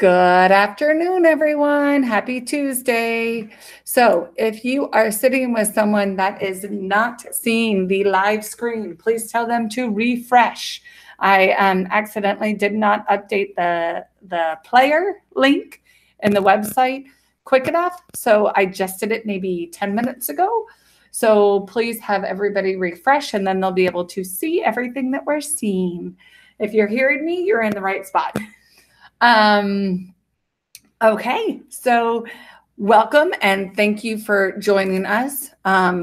Good afternoon, everyone. Happy Tuesday. So if you are sitting with someone that is not seeing the live screen, please tell them to refresh. I accidentally did not update the player link in the website quick enough. So I just did it maybe 10 minutes ago. So please have everybody refresh and then they'll be able to see everything that we're seeing. If you're hearing me, you're in the right spot. Okay, so welcome and thank you for joining us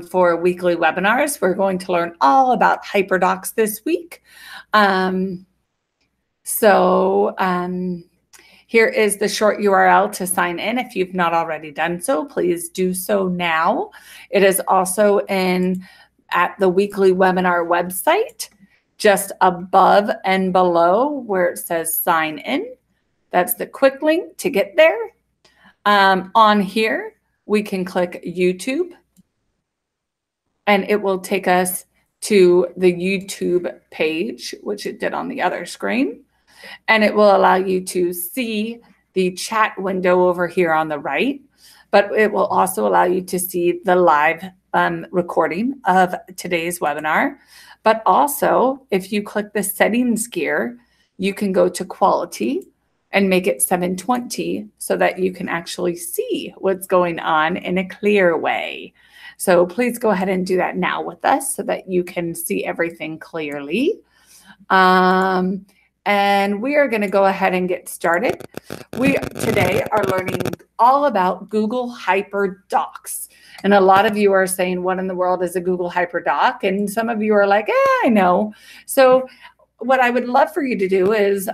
for weekly webinars. We're going to learn all about Hyperdocs this week. Here is the short URL to sign in. If you've not already done so, please do so now. It is also at the weekly webinar website, just above and below where it says sign in. That's the quick link to get there. On here, we can click YouTube and it will take us to the YouTube page, which it did on the other screen. And it will allow you to see the chat window over here on the right, but it will also allow you to see the live recording of today's webinar. But also, if you click the settings gear, you can go to quality and make it 720 so that you can actually see what's going on in a clear way. So please go ahead and do that now with us so that you can see everything clearly. And we are going to go ahead and get started. We today are learning all about Google Hyperdocs. And a lot of you are saying, what in the world is a Google Hyperdoc? And some of you are like, I know. So what I would love for you to do is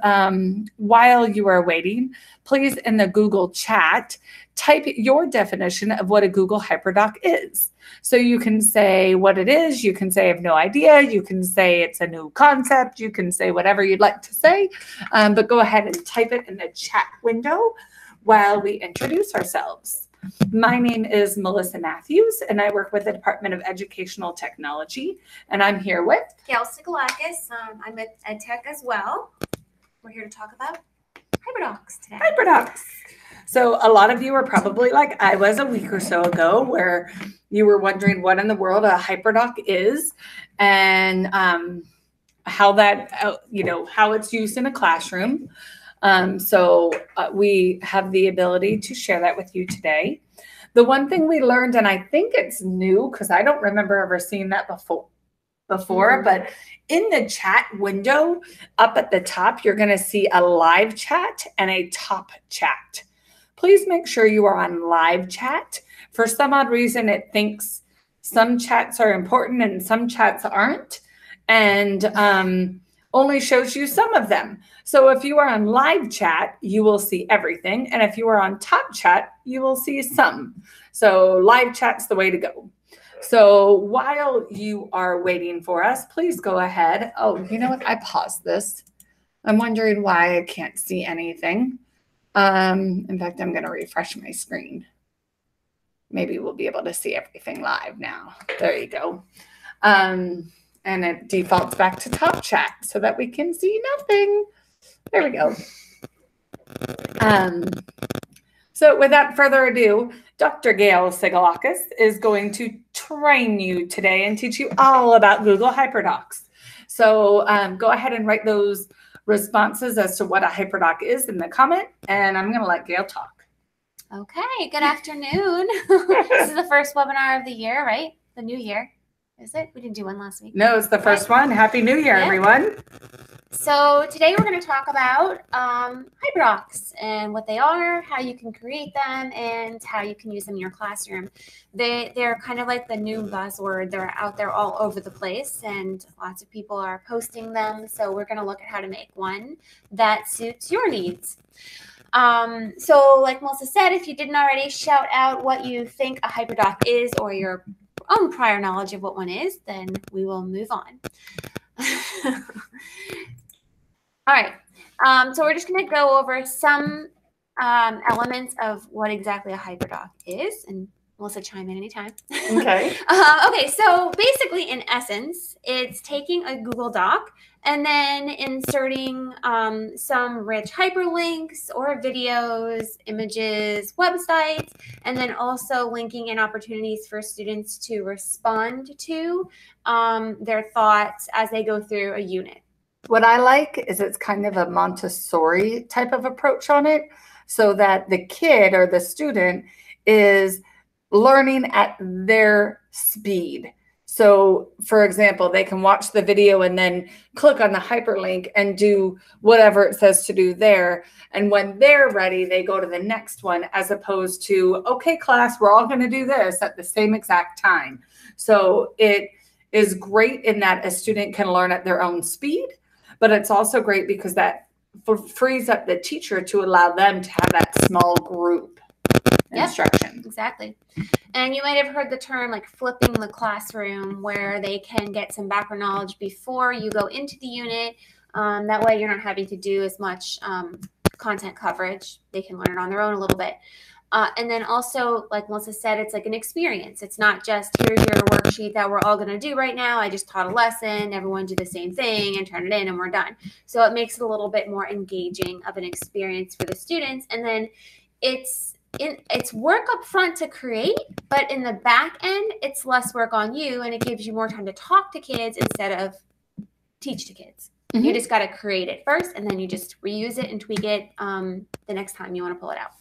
while you are waiting, please in the Google chat, type your definition of what a Google Hyperdoc is. So you can say what it is. You can say, I have no idea. You can say it's a new concept. You can say whatever you'd like to say, but go ahead and type it in the chat window while we introduce ourselves. My name is Melissa Matthews, and I work with the Department of Educational Technology, and I'm here with Gail Stikalakis. I'm at EdTech as well. We're here to talk about Hyperdocs today. Hyperdocs. So a lot of you are probably like I was a week or so ago, where you were wondering what in the world a Hyperdoc is, and how that how it's used in a classroom. We have the ability to share that with you today. The one thing we learned, and I think it's new because I don't remember ever seeing that before, but in the chat window up at the top, you're going to see a live chat and a top chat. Please make sure you are on live chat. For some odd reason, it thinks some chats are important and some chats aren't, and only shows you some of them. So if you are on live chat, you will see everything. And if you are on top chat, you will see some. So live chat's the way to go. So while you are waiting for us, please go ahead. Oh, you know what? I paused this. I'm wondering why I can't see anything. In fact, I'm going to refresh my screen. Maybe we'll be able to see everything live now. There you go. And it defaults back to top chat so that we can see nothing. There we go. So without further ado, Dr. Gail Stikalakis is going to train you today and teach you all about Google Hyperdocs. So go ahead and write those responses as to what a Hyperdoc is in the comment, and I'm going to let Gail talk. Okay, good afternoon. This is the first webinar of the year, right? The new year. Is it? We didn't do one last week. No, it's the first one. Happy New Year, everyone. So today we're going to talk about Hyperdocs and what they are, how you can create them, and how you can use them in your classroom. They're kind of like the new buzzword. They're out there all over the place, and lots of people are posting them. So we're going to look at how to make one that suits your needs. So like Melissa said, if you didn't already, shout out what you think a Hyperdoc is or your own prior knowledge of what one is, then we will move on. All right. So we're just going to go over some elements of what exactly a Hyperdoc is and Melissa, chime in anytime. Okay. Okay, so basically, in essence, it's taking a Google Doc and then inserting some rich hyperlinks or videos, images, websites, and then also linking in opportunities for students to respond to their thoughts as they go through a unit. What I like is it's kind of a Montessori type of approach on it, so that the kid or the student is learning at their speed. So, for example, they can watch the video and then click on the hyperlink and do whatever it says to do there. And when they're ready, they go to the next one, as opposed to, okay, class, we're all going to do this at the same exact time. So it is great in that a student can learn at their own speed, but it's also great because that frees up the teacher to allow them to have that small group instruction. Exactly. And you might have heard the term like flipping the classroom, where they can get some background knowledge before you go into the unit. That way you're not having to do as much content coverage. They can learn it on their own a little bit. And then also, like Melissa said, it's like an experience. It's not just here's your worksheet that we're all going to do right now. I just taught a lesson. Everyone do the same thing and turn it in and we're done. So it makes it a little bit more engaging of an experience for the students. And then it's work up front to create, but in the back end, it's less work on you, and it gives you more time to talk to kids instead of teach to kids. Mm-hmm. You just got to create it first, and then you just reuse it and tweak it the next time you want to pull it out.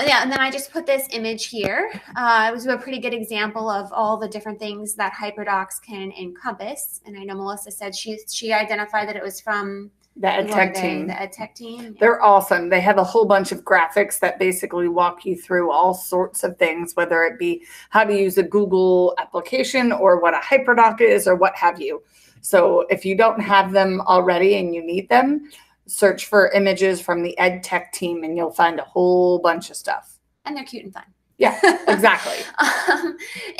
Yeah, and then I just put this image here. It was a pretty good example of all the different things that Hyperdocs can encompass. And I know Melissa said she identified that it was from the EdTech team. The EdTech team. Yeah. They're awesome. They have a whole bunch of graphics that basically walk you through all sorts of things, whether it be how to use a Google application or what a Hyperdoc is or what have you. So if you don't have them already and you need them, search for images from the EdTech team and you'll find a whole bunch of stuff. And they're cute and fun. Yeah, exactly.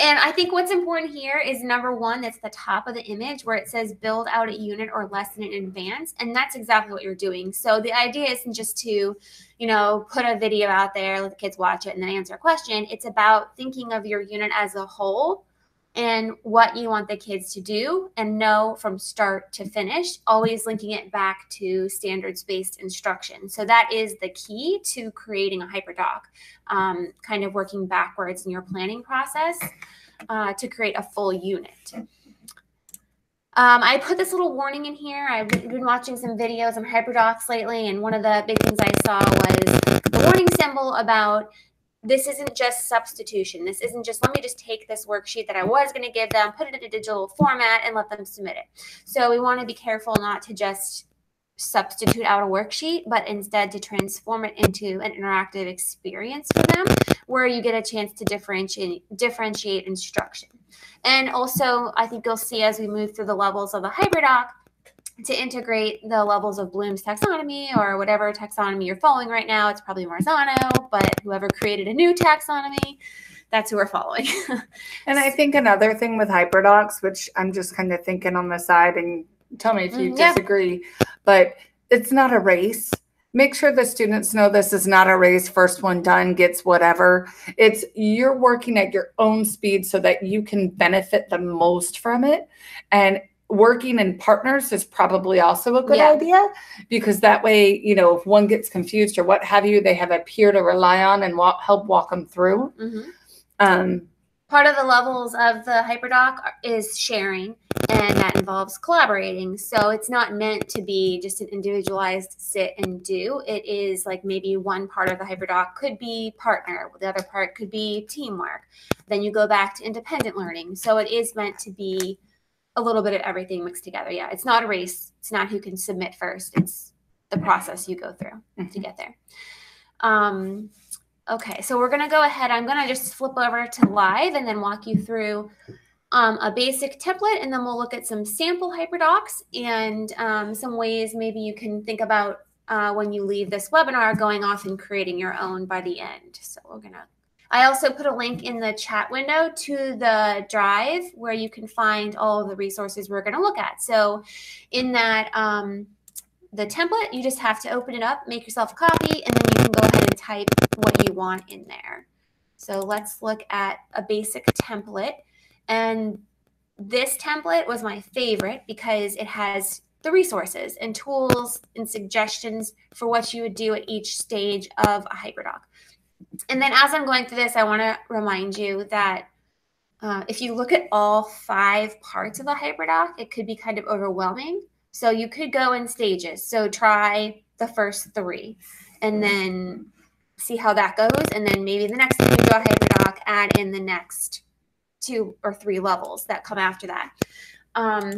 And I think what's important here is number one, that's the top of the image where it says build out a unit or lesson in advance. And that's exactly what you're doing. So the idea isn't just to, put a video out there, let the kids watch it and then answer a question. It's about thinking of your unit as a whole and what you want the kids to do and know from start to finish, always linking it back to standards-based instruction. So that is the key to creating a Hyperdoc, kind of working backwards in your planning process to create a full unit. I put this little warning in here. I've been watching some videos on Hyperdocs lately, and one of the big things I saw was the warning symbol about this isn't just substitution. This isn't just, let me just take this worksheet that I was going to give them, put it in a digital format, and let them submit it. So we want to be careful not to just substitute out a worksheet, but instead to transform it into an interactive experience for them where you get a chance to differentiate instruction. And also, I think you'll see as we move through the levels of the Hyperdoc, to integrate the levels of Bloom's taxonomy or whatever taxonomy you're following right now. It's probably Marzano, but whoever created a new taxonomy, that's who we're following. And I think another thing with Hyperdocs, which I'm just kind of thinking on the side, and tell me if you disagree, but it's not a race. Make sure the students know this is not a race. First one done gets whatever. It's you're working at your own speed so that you can benefit the most from it. And working in partners is probably also a good idea, because that way, if one gets confused or what have you, they have a peer to rely on and help walk them through. Mm-hmm. Part of the levels of the Hyperdoc is sharing, and that involves collaborating. So it's not meant to be just an individualized sit and do. It is like maybe one part of the Hyperdoc could be partner, the other part could be teamwork. Then you go back to independent learning. So it is meant to be a little bit of everything mixed together. Yeah, it's not a race. It's not who can submit first. It's the process you go through to get there. Okay, so we're going to go ahead. I'm going to just flip over to live and then walk you through a basic template, and then we'll look at some sample Hyperdocs and some ways maybe you can think about when you leave this webinar going off and creating your own by the end. So I also put a link in the chat window to the drive where you can find all of the resources we're going to look at. So in that, the template, you just have to open it up, make yourself a copy, and then you can go ahead and type what you want in there. So let's look at a basic template. And this template was my favorite because it has the resources and tools and suggestions for what you would do at each stage of a Hyperdoc. And then as I'm going through this, I want to remind you that if you look at all 5 parts of a Hyperdoc, it could be kind of overwhelming. So you could go in stages. So try the first 3 and then see how that goes. And then maybe the next time you do a Hyperdoc, add in the next 2 or 3 levels that come after that.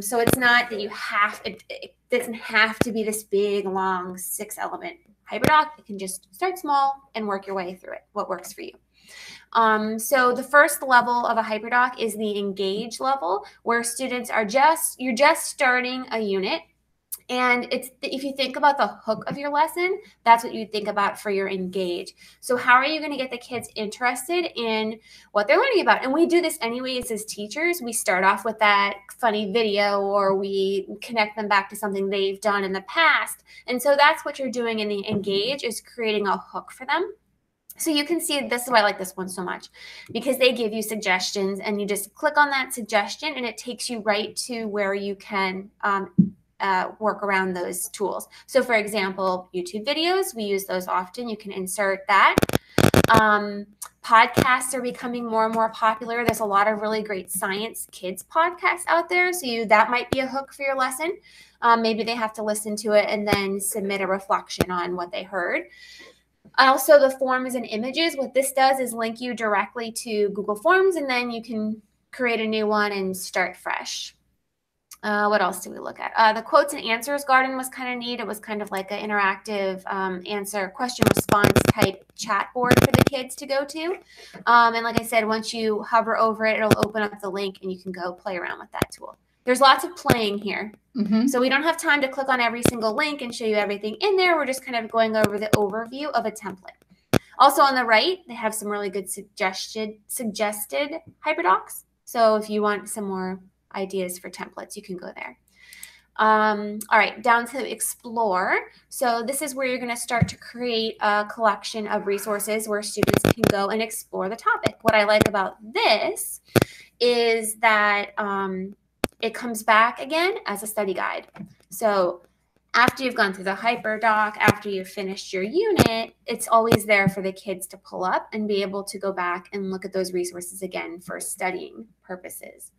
So it's not that you have, it doesn't have to be this big, long 6-element Hyperdoc. You can just start small and work your way through it, what works for you. So the first level of a Hyperdoc is the engage level, where students are you're just starting a unit. And if you think about the hook of your lesson, that's what you think about for your engage. So how are you going to get the kids interested in what they're learning about? And we do this anyways as teachers. We start off with that funny video, or we connect them back to something they've done in the past. And so that's what you're doing in the engage, is creating a hook for them. So you can see, this is why I like this one so much, because they give you suggestions and you just click on that suggestion and it takes you right to where you can work around those tools. So for example, YouTube videos, we use those often. You can insert that. Podcasts are becoming more and more popular. There's a lot of really great science kids podcasts out there. So that might be a hook for your lesson. Maybe they have to listen to it and then submit a reflection on what they heard. Also, the forms and images, what this does is link you directly to Google Forms, and then you can create a new one and start fresh. What else do we look at? The quotes and answers garden was kind of neat. It was kind of like an interactive question response type chat board for the kids to go to. And like I said, once you hover over it, it'll open up the link and you can go play around with that tool. There's lots of playing here. So we don't have time to click on every single link and show you everything in there. We're just kind of going over the overview of a template. Also on the right, they have some really good suggested Hyperdocs. So if you want some more ideas for templates, you can go there. All right, down to explore. So this is where you're going to start to create a collection of resources where students can go and explore the topic. What I like about this is that it comes back again as a study guide. So after you've gone through the Hyperdoc, after you've finished your unit, it's always there for the kids to pull up and be able to go back and look at those resources again for studying purposes.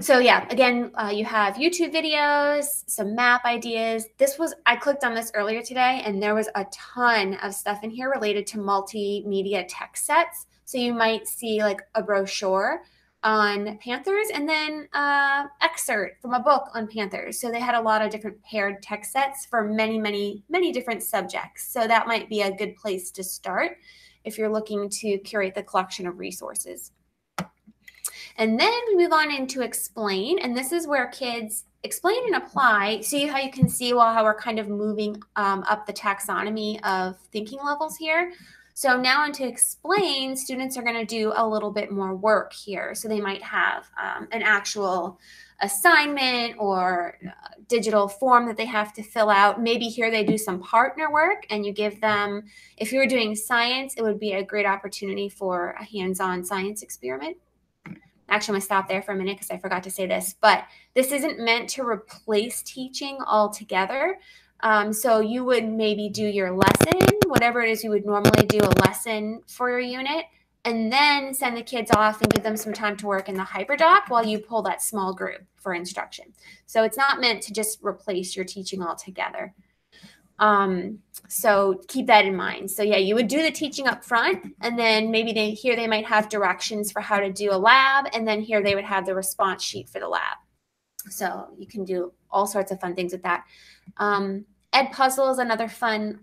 So yeah, again, you have YouTube videos, some map ideas. I clicked on this earlier today and there was a ton of stuff in here related to multimedia text sets. So you might see like a brochure on panthers and then excerpt from a book on panthers. So they had a lot of different paired text sets for many, many, many different subjects. So that might be a good place to start if you're looking to curate the collection of resources. And then we move on into explain. And this is where kids explain and apply. See how you can see how we're kind of moving up the taxonomy of thinking levels here. So now into explain, students are going to do a little bit more work here. So they might have an actual assignment or digital form that they have to fill out. Maybe here they do some partner work and you give them, if you were doing science, it would be a great opportunity for a hands-on science experiment. Actually, I'm going to stop there for a minute because I forgot to say this, but this isn't meant to replace teaching altogether. So you would maybe do your lesson, whatever it is you would normally do a lesson for your unit, and then send the kids off and give them some time to work in the Hyperdoc while you pull that small group for instruction. So it's not meant to just replace your teaching altogether. So keep that in mind. So yeah, you would do the teaching up front, and then maybe here they might have directions for how to do a lab, and then here they would have the response sheet for the lab. So you can do all sorts of fun things with that. Edpuzzle is another fun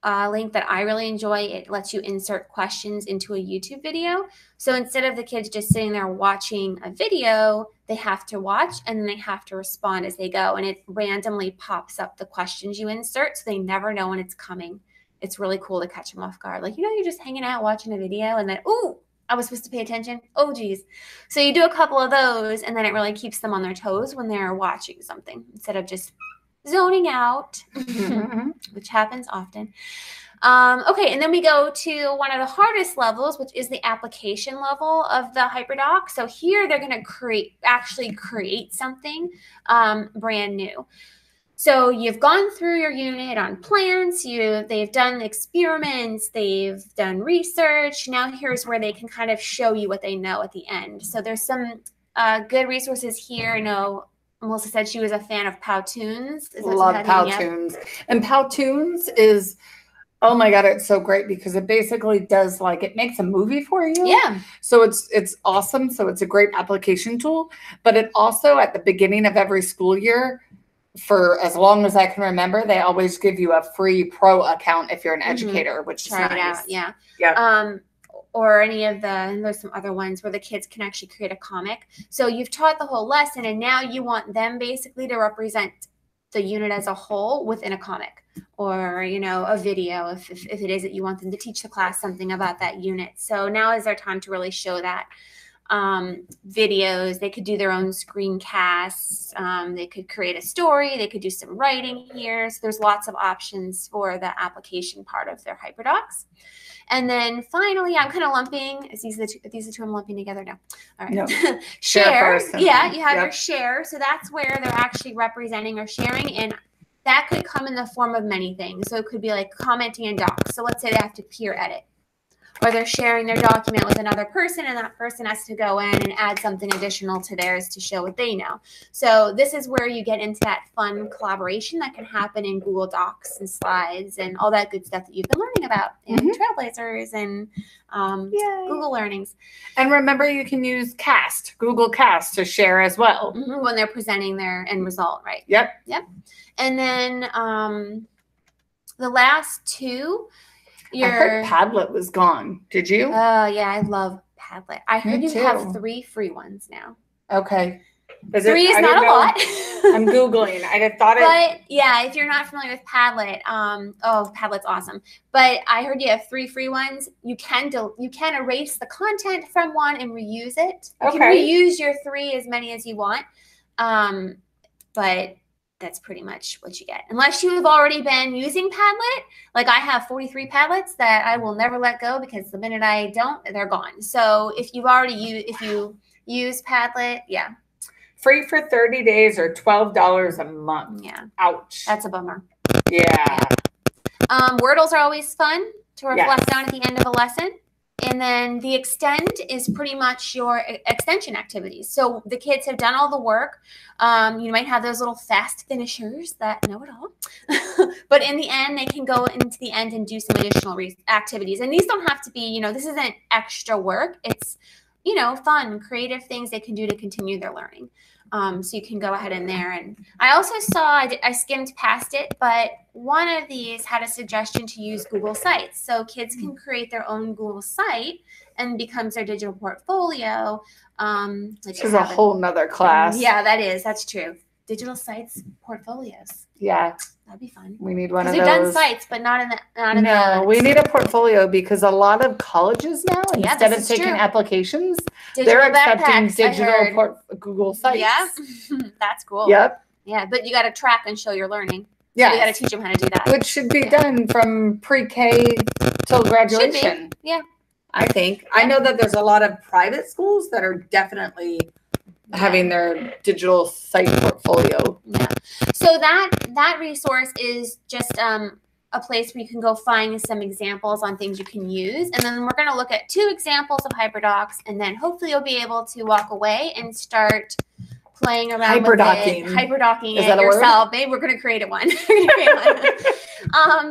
link that I really enjoy. It lets you insert questions into a YouTube video. So instead of the kids just sitting there watching a video, they have to watch and then they have to respond as they go. And it randomly pops up the questions you insert, so they never know when it's coming. It's really cool to catch them off guard. Like, you're just hanging out watching a video and then, ooh, I was supposed to pay attention. Oh, geez. So you do a couple of those and then it really keeps them on their toes when they're watching something instead of just zoning out, which happens often. Okay, and then we go to one of the hardest levels, which is the application level of the Hyperdocs. So here they're going to actually create something brand new. So you've gone through your unit on plants, they've done experiments, they've done research. Now here's where they can kind of show you what they know at the end. So there's some good resources here. I know Melissa said she was a fan of Powtoons. Love Powtoons. And Powtoons is, oh my God, it's so great because it basically does it makes a movie for you. Yeah. So it's awesome. So it's a great application tool, but it also at the beginning of every school year, for as long as I can remember, they always give you a free pro account if you're an educator, which is nice. Try it out. Yeah. Yeah. Or any of there's some other ones where the kids can actually create a comic. So you've taught the whole lesson and now you want them basically to represent the unit as a whole within a comic or, a video if it is that you want them to teach the class something about that unit. So now is their time to really show that. Videos, they could do their own screencasts, they could create a story, they could do some writing here. So there's lots of options for the application part of their Hyperdocs. And then finally, I'm kind of lumping, these are the two I'm lumping together now. All right. No. Share. Yeah, you have your share. So that's where they're actually representing or sharing. And that could come in the form of many things. So it could be like commenting in docs. So let's say they have to peer edit. Or they're sharing their document with another person and that person has to go in and add something additional to theirs to show what they know. So this is where you get into that fun collaboration that can happen in Google Docs and slides and all that good stuff that you've been learning about in Trailblazers and Google Learnings. And remember, you can use Google Cast to share as well. When they're presenting their end result, right? Yep. And then the last two, I heard Padlet was gone. Did you? Oh, yeah. I love Padlet. I heard you have 3 free ones now. Okay. 3 is not a lot. I'm Googling. I just thought it. But yeah, if you're not familiar with Padlet, Padlet's awesome. But I heard you have 3 free ones. You can erase the content from one and reuse it. You can reuse your 3 as many as you want. But that's pretty much what you get. Unless you have already been using Padlet. Like I have 43 Padlets that I will never let go because the minute I don't, they're gone. So if you've already use Padlet, yeah. Free for 30 days or $12 a month. Yeah. Ouch. That's a bummer. Yeah. Wordles are always fun to reflect on at the end of a lesson. And then the extend is pretty much your extension activities. So the kids have done all the work. You might have those little fast finishers that know it all. But in the end, they can go into the end and do some additional activities. And these don't have to be, this isn't extra work. It's, fun, creative things they can do to continue their learning. So you can go ahead in there. And I also saw, I skimmed past it, but one of these had a suggestion to use Google Sites. So kids can create their own Google site and becomes their digital portfolio. This is a whole nother class. Yeah, that's true. Digital sites, portfolios. Yeah. That'd be fun. We need one of those. We've done sites, but not in the. No, we need a portfolio because a lot of colleges now, instead of taking applications, they're accepting digital Google sites. Yeah, that's cool. Yep. Yeah, but you got to track and show your learning. Yeah, so you got to teach them how to do that. Which should be done from pre-K till graduation. Should be. Yeah. I think. I know that there's a lot of private schools that are definitely having their digital site portfolio. Yeah. So that resource is just a place where you can go find some examples on things you can use. And then we're going to look at 2 examples of Hyperdocs, and then hopefully you'll be able to walk away and start playing around with it, hyperdocking it yourself. Maybe we're going to create one.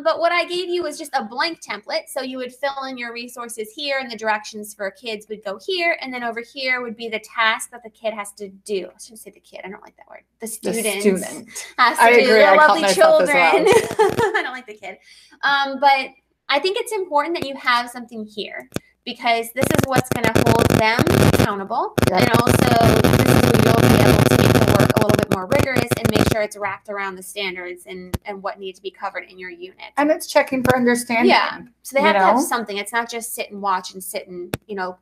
But what I gave you was just a blank template. So you would fill in your resources here and the directions for kids would go here. And then over here would be the task that the kid has to do. I shouldn't say the kid. I don't like that word. The student has to do. The lovely children. I don't like the kid. But I think it's important that you have something here, because this is what's going to hold them accountable. Yep. And also, this is where you'll be able to make the work a little bit more rigorous and make sure it's wrapped around the standards and what needs to be covered in your unit. And it's checking for understanding. Yeah. So they have to have something. It's not just sit and watch and sit and,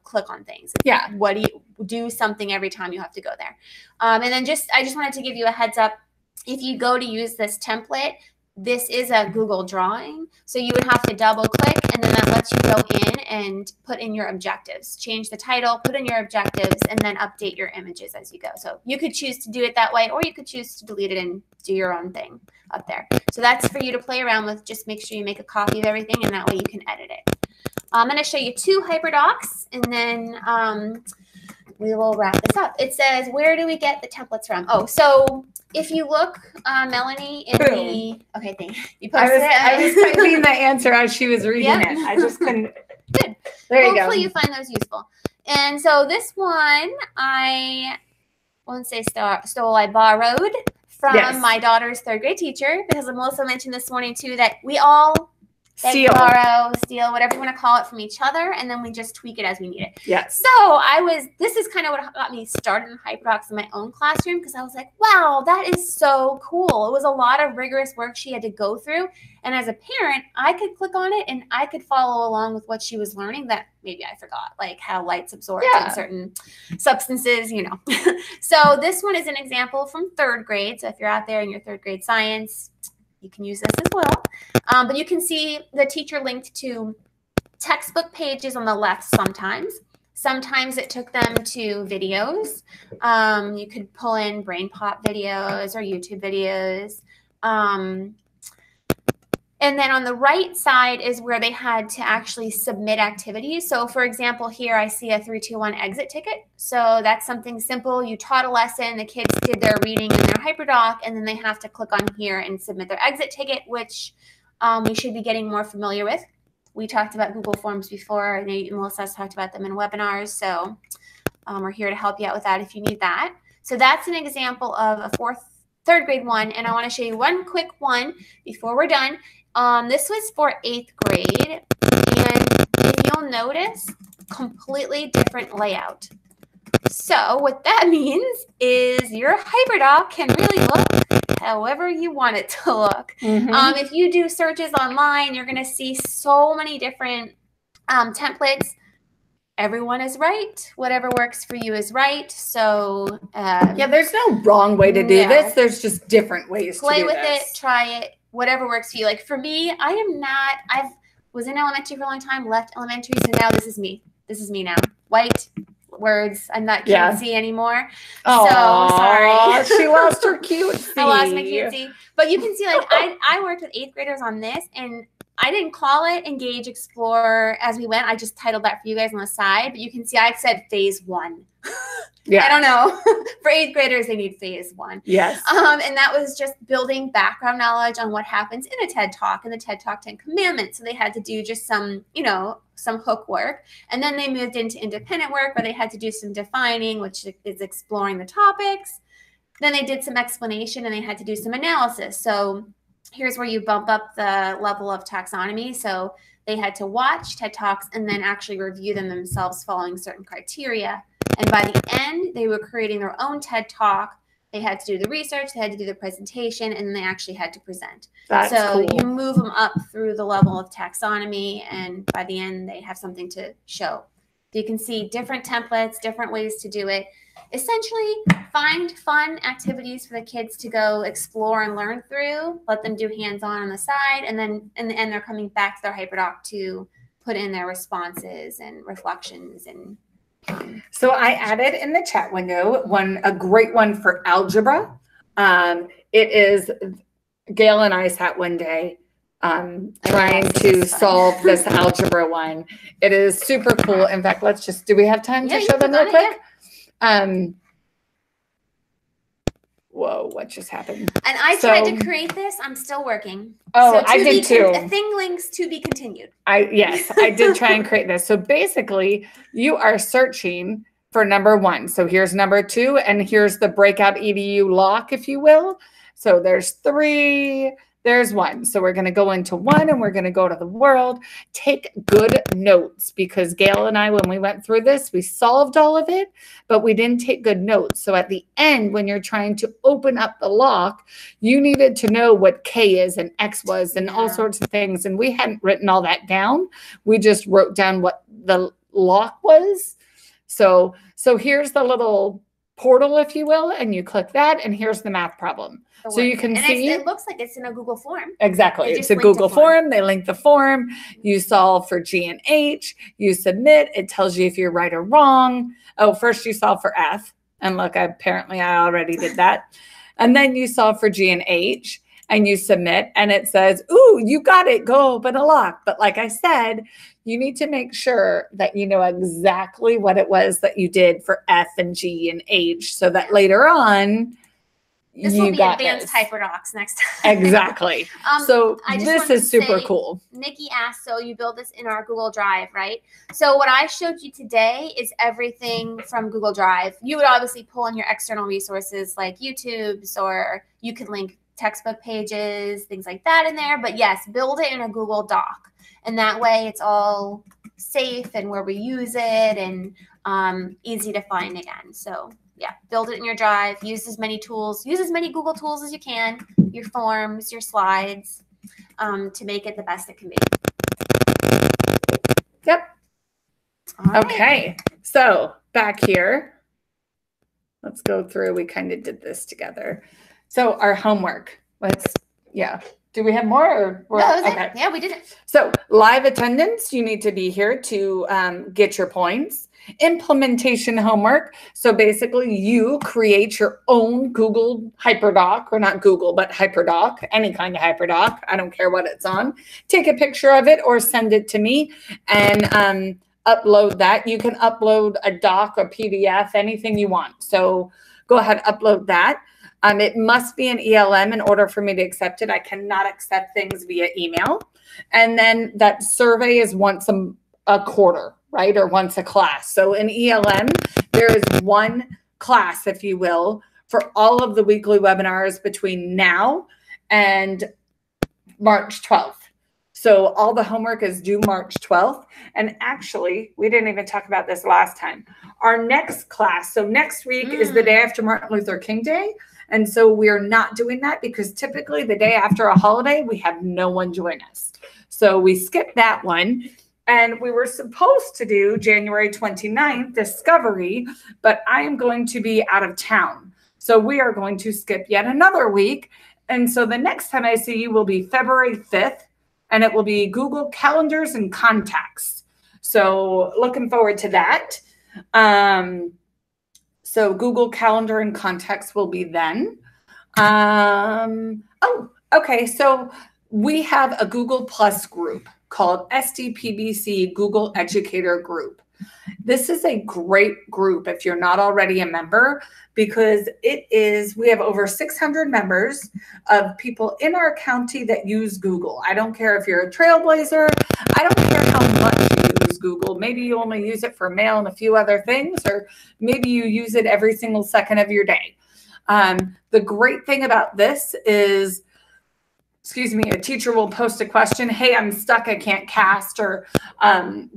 click on things. Yeah. What do you do something every time you have to go there? And then I just wanted to give you a heads up. if you go to use this template, this is a Google drawing. So you would have to double click, and then that lets you go in and put in your objectives, change the title, put in your objectives, and then update your images as you go. So you could choose to do it that way, or you could choose to delete it and do your own thing up there. So that's for you to play around with. Just make sure you make a copy of everything, and that way you can edit it. I'm going to show you 2 Hyperdocs, and then we will wrap this up. It says, where do we get the templates from? Oh, so if you look, Melanie, in the, okay, thank you. You posted it. I was typing the answer as she was reading it. I just couldn't. Good. There you go. Hopefully you find those useful. And so this one, I won't say stole, I borrowed from my daughter's 3rd grade teacher, because Melissa mentioned this morning too that we all borrow, steal, whatever you want to call it, from each other, and then we just tweak it as we need it. Yes. So this is kind of what got me started in Hyperdocs in my own classroom, because I was like, wow, that is so cool. It was a lot of rigorous work she had to go through. And as a parent, I could click on it and I could follow along with what she was learning that maybe I forgot, like how lights absorb in certain substances, you know. So this one is an example from 3rd grade. So if you're out there in your 3rd grade science, you can use this as well. But you can see the teacher linked to textbook pages on the left sometimes. Sometimes it took them to videos. You could pull in Brain Pop videos or YouTube videos. And then on the right side is where they had to actually submit activities. So for example, here I see a 3, 2, 1 exit ticket. So that's something simple. You taught a lesson, the kids did their reading in their Hyperdoc, and then they have to click on here and submit their exit ticket, which we should be getting more familiar with. We talked about Google Forms before, and Melissa has talked about them in webinars. So we're here to help you out with that if you need that. So that's an example of a 3rd grade one. And I want to show you one quick one before we're done. This was for 8th grade, and if you'll notice, completely different layout. So what that means is your Hyperdoc can really look however you want it to look. If you do searches online, you're going to see so many different templates. Everyone is right. Whatever works for you is right. So yeah, there's no wrong way to do this. There's just different ways to do this. Play with it, try it. Whatever works for you. Like for me, I was in elementary for a long time, left elementary, so now this is me. This is me now. White words. I'm not cutesy anymore. Oh, so sorry. She lost her cutesy. I lost my cutesy. But you can see, like, I worked with 8th graders on this, and I didn't call it Engage, Explore as we went. I just titled that for you guys on the side. But you can see I said phase 1. Yeah. I don't know. For 8th graders, they need phase 1. Yes. And that was just building background knowledge on what happens in a TED Talk and the TED Talk 10 Commandments. So they had to do just some, some hook work. And then they moved into independent work where they had to do some defining, which is exploring the topics. Then they did some explanation and they had to do some analysis. So here's where you bump up the level of taxonomy. So they had to watch TED Talks and then actually review them themselves following certain criteria. And by the end, they were creating their own TED Talk. They had to do the research, they had to do the presentation, and then they actually had to present. That's so cool. You move them up through the level of taxonomy, and by the end, they have something to show. You can see different templates, different ways to do it. Essentially, find fun activities for the kids to go explore and learn through. Let them do hands-on on the side, and then in the end, they're coming back to their Hyperdoc to put in their responses and reflections and so I added in the chat window a great one for algebra. It is Gail and I sat one day trying to solve this algebra one. It is super cool. In fact, do we have time to show them real quick? Whoa, what just happened? And I tried to create this. I'm still working. Oh, so I did too. Thing links to be continued. Yes, I did try and create this. So basically, you are searching for number 1. So here's number 2, and here's the breakout EDU lock, if you will. So there's 3. There's 1. So we're going to go into 1 and we're going to go to the world. Take good notes because Gail and I, when we went through this, we solved all of it, but we didn't take good notes. So at the end, when you're trying to open up the lock, you needed to know what K is and X was and all sorts of things. And we hadn't written all that down. We just wrote down what the lock was. So here's the little portal, if you will, and you click that, and here's the math problem. So you can see. It looks like it's in a Google form. Exactly. It's a Google form. They link the form. You solve for G and H. You submit. It tells you if you're right or wrong. Oh, first you solve for F. And look, apparently I already did that. And then you solve for G and H. And you submit, and it says, ooh, you got it, go open a lock. But like I said, you need to make sure that you know exactly what it was that you did for F and G and H, so that later on, this will be advanced Hyperdocs next time. Exactly. So this is super cool. Nikki asked, so you build this in our Google Drive, right? So what I showed you today is everything from Google Drive. You would obviously pull in your external resources like YouTube's, or you could link textbook pages, things like that in there. But yes, build it in a Google Doc. And that way it's all safe and where we use it and easy to find again. So yeah, build it in your Drive, use as many tools, use as many Google tools as you can, your forms, your slides, to make it the best it can be. Yep. Okay. So back here, let's go through. We kind of did this together. So our homework, do we have more? No, that was it. Yeah, we did it. So live attendance, you need to be here to get your points. Implementation homework. So basically you create your own Google Hyperdoc, or not Google, but Hyperdoc, any kind of Hyperdoc. I don't care what it's on. Take a picture of it or send it to me and upload that. You can upload a doc or PDF, anything you want. So go ahead, upload that. It must be an ELM in order for me to accept it. I cannot accept things via email. And then that survey is once a quarter, right? Or once a class. So in ELM, there is one class, if you will, for all of the weekly webinars between now and March 12th. So all the homework is due March 12th. And actually, we didn't even talk about this last time. Our next class, so next week is the day after Martin Luther King Day. And so we're not doing that because typically the day after a holiday, we have no one join us. So we skipped that one. And we were supposed to do January 29th, Discovery, but I am going to be out of town. So we are going to skip yet another week. And so the next time I see you will be February 5th, and it will be Google Calendars and Contacts. So looking forward to that. So Google Calendar and Contacts will be then. Okay. So we have a Google Plus group called SDPBC Google Educator Group. This is a great group if you're not already a member, because we have over 600 members of people in our county that use Google. I don't care if you're a trailblazer. I don't care how much you use Google. Maybe you only use it for mail and a few other things, or maybe you use it every single second of your day. The great thing about this is, a teacher will post a question. Hey, I'm stuck, I can't cast, or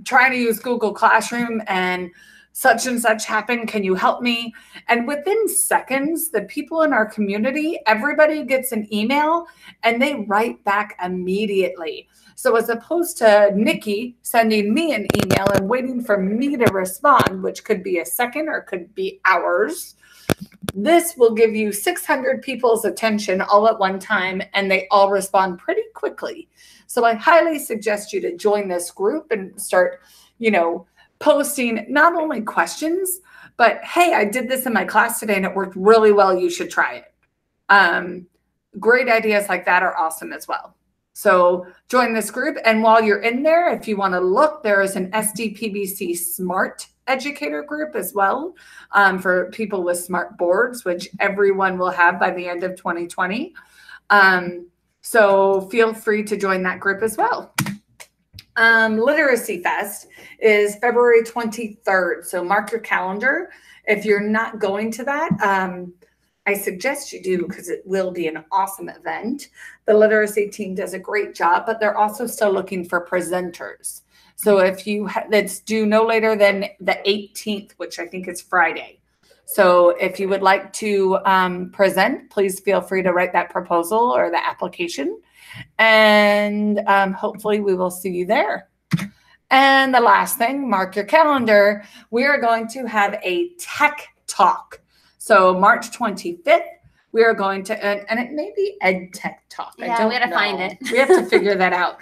trying to use Google Classroom and such happened. Can you help me? And within seconds, the people in our community, everybody gets an email and they write back immediately. So as opposed to Nikki sending me an email and waiting for me to respond, which could be a second or could be hours, this will give you 600 people's attention all at one time, and they all respond pretty quickly. So I highly suggest you to join this group and start, posting not only questions, but hey, I did this in my class today and it worked really well. You should try it. Great ideas like that are awesome as well. So join this group. And while you're in there, if you want to look, there is an SDPBC Smart Educator group as well, for people with smart boards, which everyone will have by the end of 2020. So feel free to join that group as well. Literacy Fest is February 23rd. So mark your calendar. If you're not going to that, I suggest you do, because it will be an awesome event. The literacy team does a great job, but they're also still looking for presenters. So if that's due no later than the 18th, which I think is Friday. So if you would like to present, please feel free to write that proposal or the application. And hopefully we will see you there. And the last thing, mark your calendar. We are going to have a tech talk. So March 25th, we are going to, and it may be Ed Tech Talk. Yeah, we got to find it. We have to figure that out.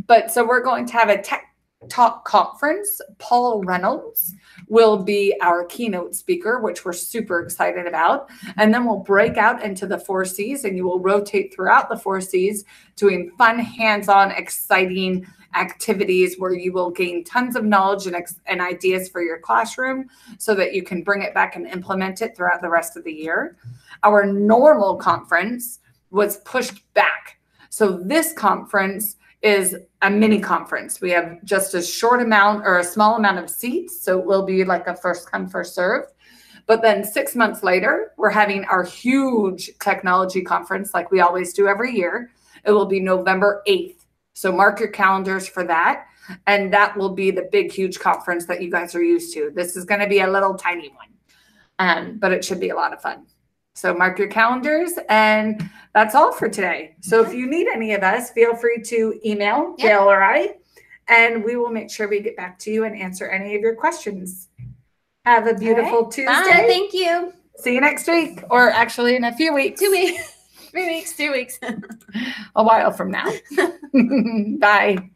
But so we're going to have a Tech Talk conference. Paul Reynolds will be our keynote speaker, which we're super excited about. And then we'll break out into the 4 C's, and you will rotate throughout the 4 C's doing fun, hands-on, exciting activities where you will gain tons of knowledge and ideas for your classroom so that you can bring it back and implement it throughout the rest of the year. Our normal conference was pushed back. So this conference is a mini conference. We have just a short amount or a small amount of seats. So it will be like a first come, first serve. But then 6 months later, we're having our huge technology conference like we always do every year. It will be November 8th. So mark your calendars for that. And that will be the big, huge conference that you guys are used to. This is going to be a little tiny one, but it should be a lot of fun. So mark your calendars, and that's all for today. So if you need any of us, feel free to email Gail or I, and we will make sure we get back to you and answer any of your questions. Have a beautiful Tuesday. Bye. Thank you. See you next week, or actually in a few weeks. 2 weeks. 3 weeks, 2 weeks. A while from now. Bye.